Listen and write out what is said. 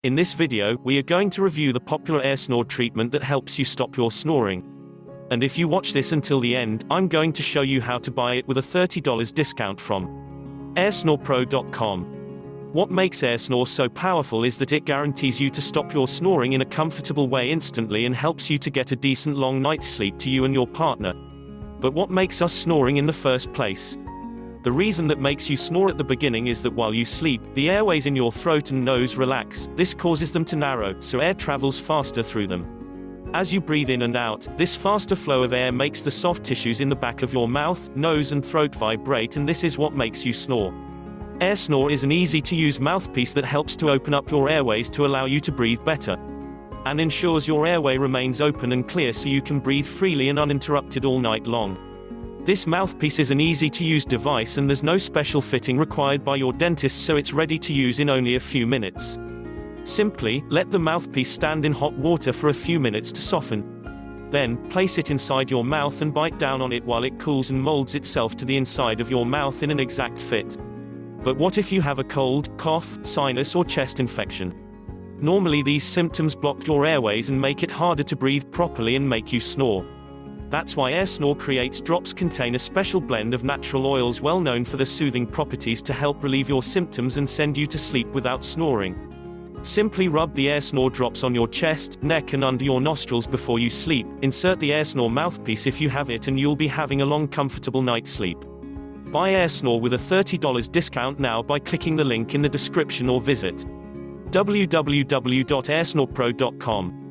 In this video, we are going to review the popular AirSnore treatment that helps you stop your snoring. And if you watch this until the end, I'm going to show you how to buy it with a $30 discount from AirSnorePro.com. What makes AirSnore so powerful is that it guarantees you to stop your snoring in a comfortable way instantly and helps you to get a decent long night's sleep to you and your partner. But what makes us snoring in the first place? The reason that makes you snore at the beginning is that while you sleep, the airways in your throat and nose relax. This causes them to narrow, so air travels faster through them. As you breathe in and out, this faster flow of air makes the soft tissues in the back of your mouth, nose and throat vibrate, and this is what makes you snore. AirSnore is an easy-to-use mouthpiece that helps to open up your airways to allow you to breathe better, and ensures your airway remains open and clear so you can breathe freely and uninterrupted all night long. This mouthpiece is an easy-to-use device and there's no special fitting required by your dentist, so it's ready to use in only a few minutes. Simply, let the mouthpiece stand in hot water for a few minutes to soften. Then, place it inside your mouth and bite down on it while it cools and molds itself to the inside of your mouth in an exact fit. But what if you have a cold, cough, sinus or chest infection? Normally these symptoms block your airways and make it harder to breathe properly and make you snore. That's why AirSnore creates drops contain a special blend of natural oils well known for their soothing properties to help relieve your symptoms and send you to sleep without snoring. Simply rub the AirSnore drops on your chest, neck and under your nostrils before you sleep. Insert the AirSnore mouthpiece if you have it and you'll be having a long comfortable night's sleep. Buy AirSnore with a $30 discount now by clicking the link in the description or visit www.airsnorepro.com.